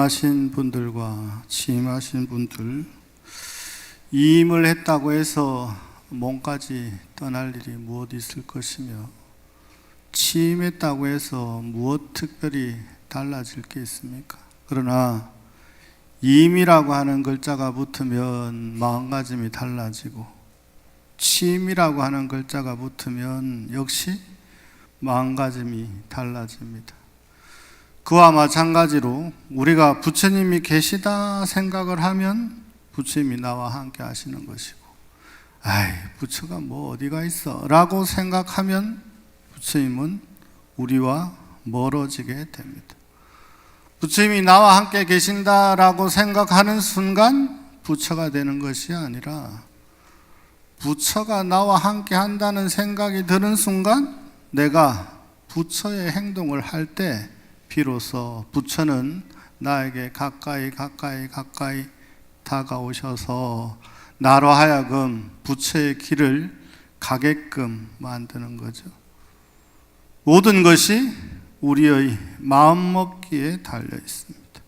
부임하신 분들과 취임하신 분들, 이임을 했다고 해서 몸까지 떠날 일이 무엇 있을 것이며, 취임했다고 해서 무엇 특별히 달라질 게 있습니까? 그러나 이임이라고 하는 글자가 붙으면 마음가짐이 달라지고, 취임이라고 하는 글자가 붙으면 역시 마음가짐이 달라집니다. 그와 마찬가지로 우리가 부처님이 계시다 생각을 하면 부처님이 나와 함께 하시는 것이고, 아이 부처가 뭐 어디가 있어 라고 생각하면 부처님은 우리와 멀어지게 됩니다. 부처님이 나와 함께 계신다라고 생각하는 순간 부처가 되는 것이 아니라, 부처가 나와 함께 한다는 생각이 드는 순간 내가 부처의 행동을 할 때 비로소 부처는 나에게 가까이 다가오셔서 나로 하여금 부처의 길을 가게끔 만드는 거죠. 모든 것이 우리의 마음먹기에 달려 있습니다.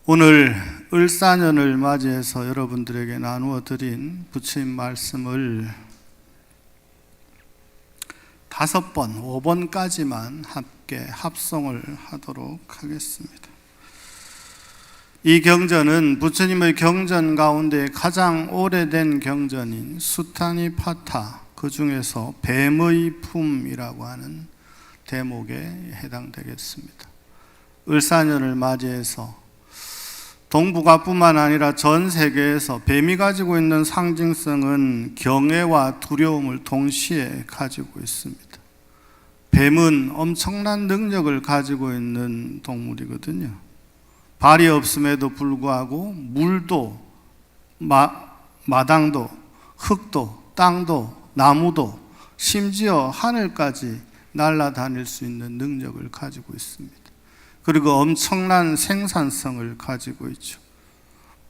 오늘 을사년을 맞이해서 여러분들에게 나누어 드린 부처님 말씀을 5번, 5번까지만 함께 합송을 하도록 하겠습니다. 이 경전은 부처님의 경전 가운데 가장 오래된 경전인 수타니파타, 그 중에서 뱀의 품이라고 하는 대목에 해당되겠습니다. 을사년을 맞이해서 동북아뿐만 아니라 전 세계에서 뱀이 가지고 있는 상징성은 경애와 두려움을 동시에 가지고 있습니다. 뱀은 엄청난 능력을 가지고 있는 동물이거든요. 발이 없음에도 불구하고 물도, 마당도, 흙도, 땅도, 나무도, 심지어 하늘까지 날아다닐 수 있는 능력을 가지고 있습니다. 그리고 엄청난 생산성을 가지고 있죠.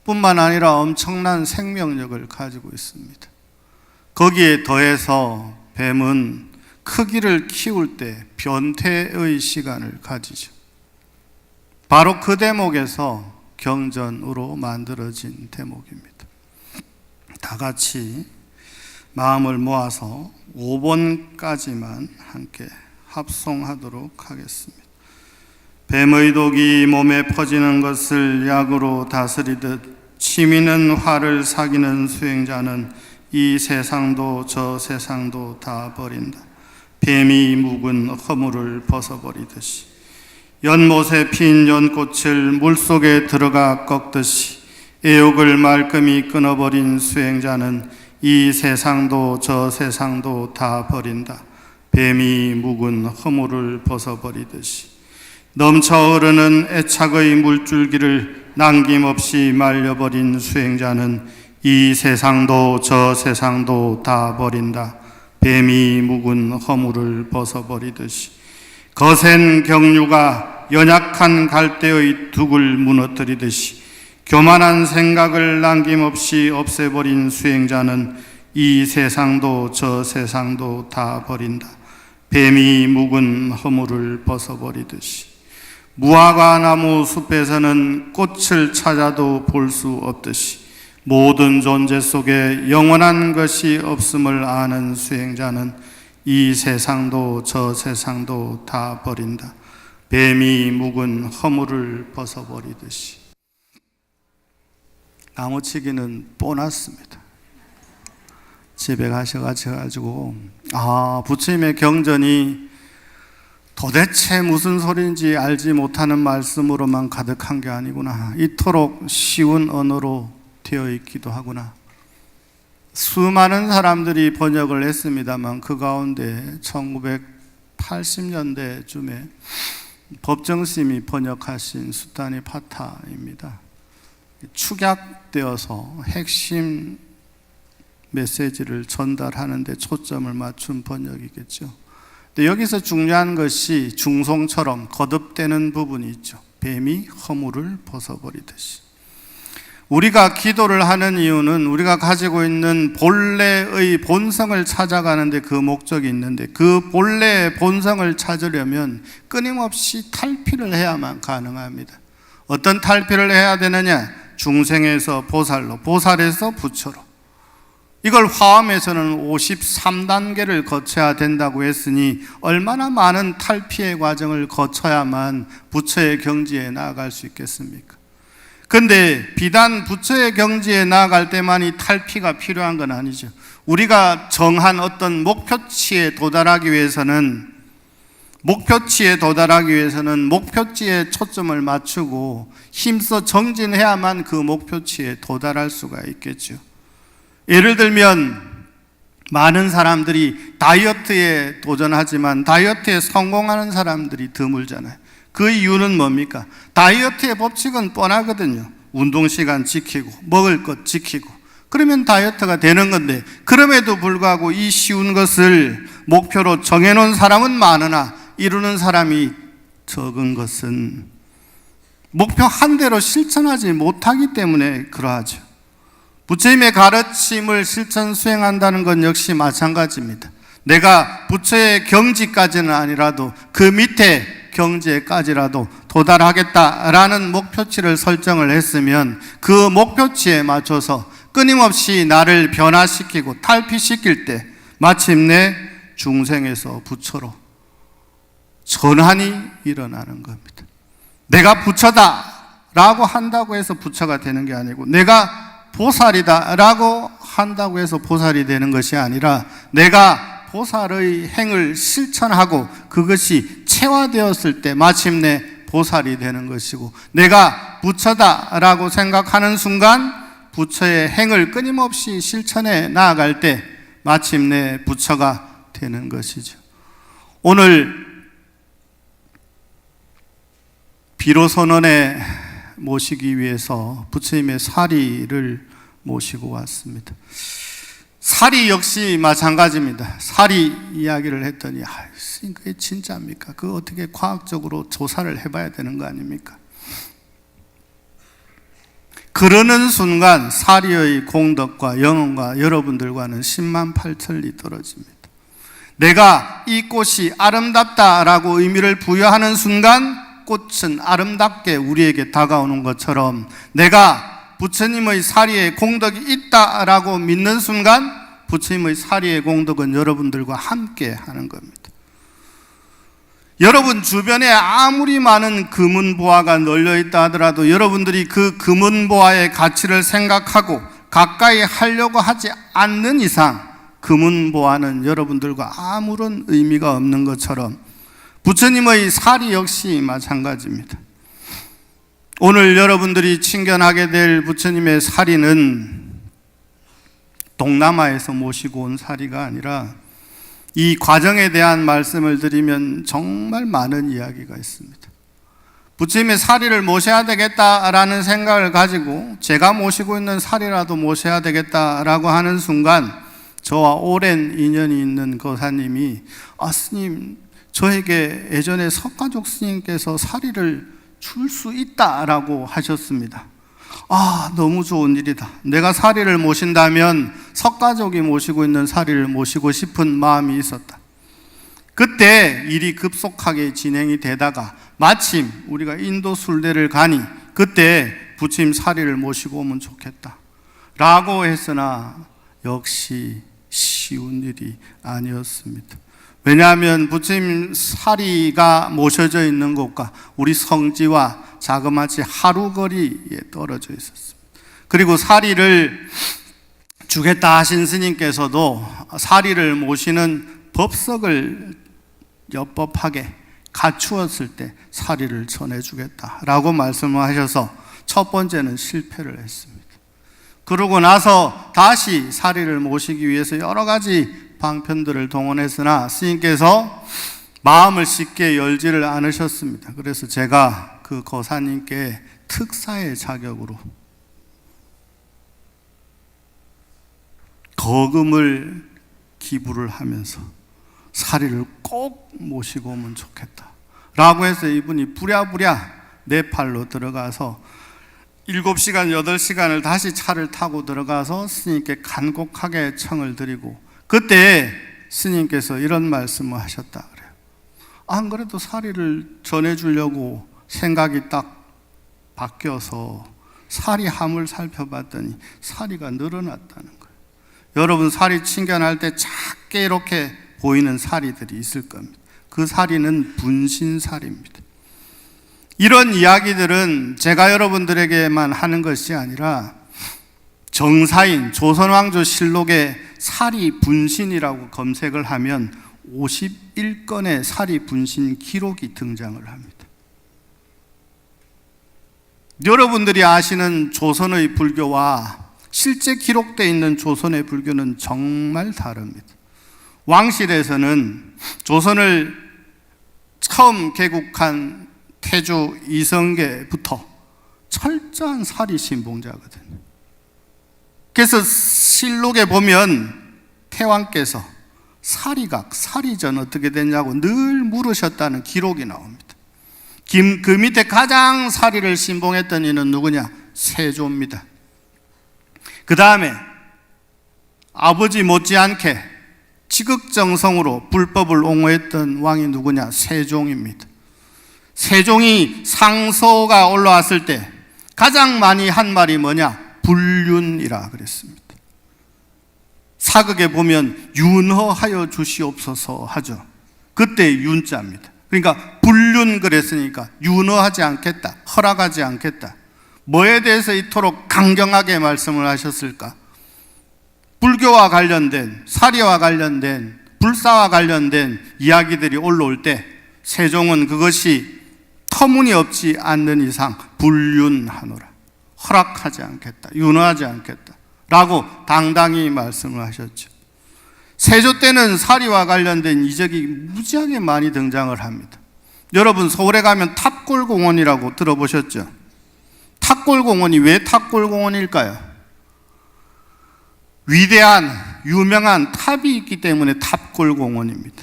뿐만 아니라 엄청난 생명력을 가지고 있습니다. 거기에 더해서 뱀은 크기를 키울 때 변태의 시간을 가지죠. 바로 그 대목에서 경전으로 만들어진 대목입니다. 다 같이 마음을 모아서 5번까지만 함께 합송하도록 하겠습니다. 뱀의 독이 몸에 퍼지는 것을 약으로 다스리듯 치미는 화를 사귀는 수행자는 이 세상도 저 세상도 다 버린다. 뱀이 묵은 허물을 벗어버리듯이 연못에 핀 연꽃을 물속에 들어가 꺾듯이 애욕을 말끔히 끊어버린 수행자는 이 세상도 저 세상도 다 버린다. 뱀이 묵은 허물을 벗어버리듯이 넘쳐 흐르는 애착의 물줄기를 남김없이 말려버린 수행자는 이 세상도 저 세상도 다 버린다. 뱀이 묵은 허물을 벗어버리듯이 거센 경류가 연약한 갈대의 둑을 무너뜨리듯이 교만한 생각을 남김없이 없애버린 수행자는 이 세상도 저 세상도 다 버린다. 뱀이 묵은 허물을 벗어버리듯이 무화과 나무 숲에서는 꽃을 찾아도 볼 수 없듯이 모든 존재 속에 영원한 것이 없음을 아는 수행자는 이 세상도 저 세상도 다 버린다. 뱀이 묵은 허물을 벗어버리듯이. 나무치기는 뽀났습니다. 집에 가셔가지고 부처님의 경전이 도대체 무슨 소리인지 알지 못하는 말씀으로만 가득한 게 아니구나. 이토록 쉬운 언어로 되어 있기도 하구나. 수많은 사람들이 번역을 했습니다만 그 가운데 1980년대쯤에 법정스님이 번역하신 수타니파타입니다. 축약되어서 핵심 메시지를 전달하는 데 초점을 맞춘 번역이겠죠. 근데 여기서 중요한 것이 중송처럼 거듭되는 부분이 있죠. 뱀이 허물을 벗어버리듯이. 우리가 기도를 하는 이유는 우리가 가지고 있는 본래의 본성을 찾아가는데 그 목적이 있는데, 그 본래의 본성을 찾으려면 끊임없이 탈피를 해야만 가능합니다. 어떤 탈피를 해야 되느냐? 중생에서 보살로, 보살에서 부처로. 이걸 화엄에서는 53단계를 거쳐야 된다고 했으니 얼마나 많은 탈피의 과정을 거쳐야만 부처의 경지에 나아갈 수 있겠습니까? 근데 비단 부처의 경지에 나아갈 때만이 탈피가 필요한 건 아니죠. 우리가 정한 어떤 목표치에 도달하기 위해서는 목표지에 초점을 맞추고 힘써 정진해야만 그 목표치에 도달할 수가 있겠죠. 예를 들면 많은 사람들이 다이어트에 도전하지만 다이어트에 성공하는 사람들이 드물잖아요. 그 이유는 뭡니까? 다이어트의 법칙은 뻔하거든요. 운동시간 지키고 먹을 것 지키고 그러면 다이어트가 되는 건데, 그럼에도 불구하고 이 쉬운 것을 목표로 정해놓은 사람은 많으나 이루는 사람이 적은 것은 목표 한 대로 실천하지 못하기 때문에 그러하죠. 부처님의 가르침을 실천 수행한다는 건 역시 마찬가지입니다. 내가 부처의 경지까지는 아니라도 그 밑에 경지에까지라도 도달하겠다라는 목표치를 설정을 했으면 그 목표치에 맞춰서 끊임없이 나를 변화시키고 탈피시킬 때 마침내 중생에서 부처로 전환이 일어나는 겁니다. 내가 부처다 라고 한다고 해서 부처가 되는 게 아니고, 내가 보살이다 라고 한다고 해서 보살이 되는 것이 아니라, 내가 보살의 행을 실천하고 그것이 체화되었을 때 마침내 보살이 되는 것이고, 내가 부처다 라고 생각하는 순간 부처의 행을 끊임없이 실천해 나아갈 때 마침내 부처가 되는 것이죠. 오늘 비로선언에 모시기 위해서 부처님의 사리를 모시고 왔습니다. 사리 역시 마찬가지입니다. 사리 이야기를 했더니 스님 그게 진짜입니까? 그거 어떻게 과학적으로 조사를 해봐야 되는 거 아닙니까? 그러는 순간 사리의 공덕과 영혼과 여러분들과는 10만 8천리 떨어집니다. 내가 이 꽃이 아름답다라고 의미를 부여하는 순간 꽃은 아름답게 우리에게 다가오는 것처럼, 내가 부처님의 사리에 공덕이 있다라고 믿는 순간 부처님의 사리의 공덕은 여러분들과 함께 하는 겁니다. 여러분 주변에 아무리 많은 금은보화가 널려있다 하더라도 여러분들이 그 금은보화의 가치를 생각하고 가까이 하려고 하지 않는 이상 금은보화는 여러분들과 아무런 의미가 없는 것처럼 부처님의 사리 역시 마찬가지입니다. 오늘 여러분들이 친견하게 될 부처님의 사리는 동남아에서 모시고 온 사리가 아니라, 이 과정에 대한 말씀을 드리면 정말 많은 이야기가 있습니다. 부처님의 사리를 모셔야 되겠다라는 생각을 가지고 제가 모시고 있는 사리라도 모셔야 되겠다라고 하는 순간 저와 오랜 인연이 있는 거사님이 스님, 저에게 예전에 석가족 스님께서 사리를 줄 수 있다라고 하셨습니다. 너무 좋은 일이다. 내가 사리를 모신다면 석가족이 모시고 있는 사리를 모시고 싶은 마음이 있었다. 그때 일이 급속하게 진행이 되다가 마침 우리가 인도 순례를 가니 그때 부처님 사리를 모시고 오면 좋겠다 라고 했으나 역시 쉬운 일이 아니었습니다. 왜냐하면 부처님 사리가 모셔져 있는 곳과 우리 성지와 자그마치 하루 거리에 떨어져 있었습니다. 그리고 사리를 주겠다 하신 스님께서도 사리를 모시는 법석을 엽법하게 갖추었을 때 사리를 전해주겠다라고 말씀을 하셔서 첫 번째는 실패를 했습니다. 그러고 나서 다시 사리를 모시기 위해서 여러 가지 방편들을 동원했으나 스님께서 마음을 쉽게 열지를 않으셨습니다. 그래서 제가 그 거사님께 특사의 자격으로 거금을 기부를 하면서 사리를 꼭 모시고 오면 좋겠다 라고 해서 이분이 부랴부랴 네팔로 들어가서 7시간, 8시간을 다시 차를 타고 들어가서 스님께 간곡하게 청을 드리고, 그때 스님께서 이런 말씀을 하셨다 그래요. 안 그래도 사리를 전해주려고 생각이 딱 바뀌어서 살이 함을 살펴봤더니 살이가 늘어났다는 거예요. 여러분 살이 친견할 때 작게 이렇게 보이는 살이들이 있을 겁니다. 그 살이는 분신살입니다. 이런 이야기들은 제가 여러분들에게만 하는 것이 아니라 정사인 조선왕조실록에 사리 분신이라고 검색을 하면 51건의 사리 분신 기록이 등장을 합니다. 여러분들이 아시는 조선의 불교와 실제 기록되어 있는 조선의 불교는 정말 다릅니다. 왕실에서는 조선을 처음 개국한 태조 이성계부터 철저한 사리 신봉자거든요. 그래서 실록에 보면 태왕께서 사리각, 사리전 어떻게 됐냐고 늘 물으셨다는 기록이 나옵니다. 그 밑에 가장 사리를 신봉했던 이는 누구냐? 세조입니다. 그 다음에 아버지 못지않게 지극정성으로 불법을 옹호했던 왕이 누구냐? 세종입니다. 세종이 상소가 올라왔을 때 가장 많이 한 말이 뭐냐? 불륜이라 그랬습니다. 사극에 보면 윤허하여 주시옵소서 하죠. 그때 윤자입니다. 그러니까 불륜 그랬으니까 윤허하지 않겠다, 허락하지 않겠다. 뭐에 대해서 이토록 강경하게 말씀을 하셨을까? 불교와 관련된, 사리와 관련된, 불사와 관련된 이야기들이 올라올 때 세종은 그것이 터무니없지 않는 이상 불륜하노라, 허락하지 않겠다, 윤허하지 않겠다 라고 당당히 말씀을 하셨죠. 세조 때는 사리와 관련된 이적이 무지하게 많이 등장을 합니다. 여러분 서울에 가면 탑골공원이라고 들어보셨죠? 탑골공원이 왜 탑골공원일까요? 위대한 유명한 탑이 있기 때문에 탑골공원입니다.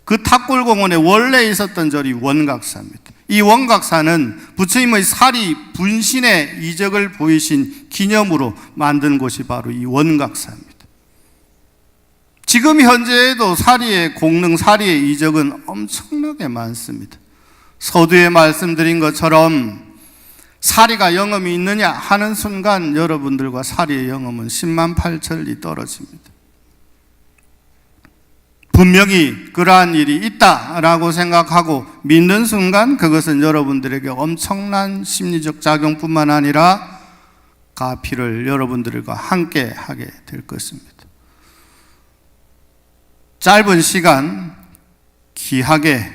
그 탑골공원에 원래 있었던 절이 원각사입니다. 이 원각사는 부처님의 사리 분신의 이적을 보이신 기념으로 만든 곳이 바로 이 원각사입니다. 지금 현재에도 사리의 공능, 사리의 이적은 엄청나게 많습니다. 서두에 말씀드린 것처럼 사리가 영험이 있느냐 하는 순간 여러분들과 사리의 영험은 10만 8천리 떨어집니다. 분명히 그러한 일이 있다라고 생각하고 믿는 순간 그것은 여러분들에게 엄청난 심리적 작용뿐만 아니라 가피를 여러분들과 함께 하게 될 것입니다. 짧은 시간 귀하게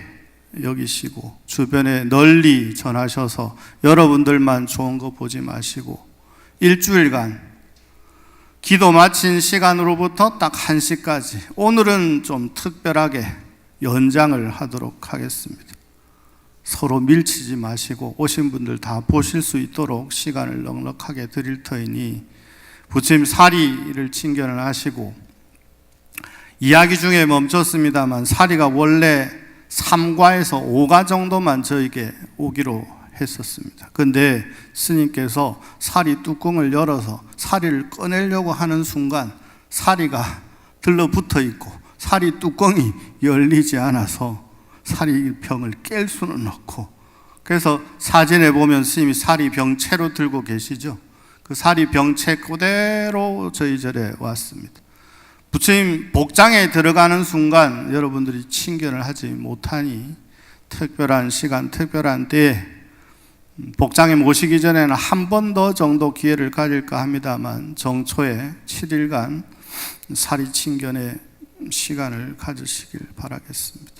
여기시고 주변에 널리 전하셔서 여러분들만 좋은 거 보지 마시고 일주일간 기도 마친 시간으로부터 딱 1시까지 오늘은 좀 특별하게 연장을 하도록 하겠습니다. 서로 밀치지 마시고 오신 분들 다 보실 수 있도록 시간을 넉넉하게 드릴 터이니 부처님 사리를 친견을 하시고 이야기 중에 멈췄습니다만 사리가 원래 3과에서 5가 정도만 저에게 오기로 했었습니다. 근데 스님께서 사리 뚜껑을 열어서 사리를 꺼내려고 하는 순간 사리가 들러붙어 있고 사리 뚜껑이 열리지 않아서 사리병을 깰 수는 없고, 그래서 사진에 보면 스님이 사리병채로 들고 계시죠. 그 사리병채 그대로 저희 절에 왔습니다. 부처님 복장에 들어가는 순간 여러분들이 친견을 하지 못하니 특별한 시간, 특별한 때에 복장에 모시기 전에는 한 번 더 정도 기회를 가질까 합니다만 정초에 7일간 사리 친견의 시간을 가지시길 바라겠습니다.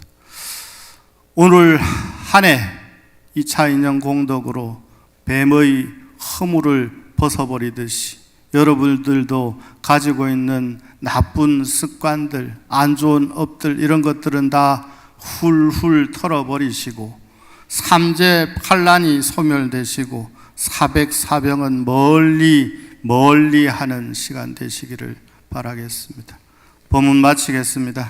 오늘 한 해 2차 인연 공덕으로 뱀의 허물을 벗어버리듯이 여러분들도 가지고 있는 나쁜 습관들, 안 좋은 업들 이런 것들은 다 훌훌 털어버리시고 삼재 판란이 소멸되시고 사백사병은 멀리 하는 시간 되시기를 바라겠습니다. 법문 마치겠습니다.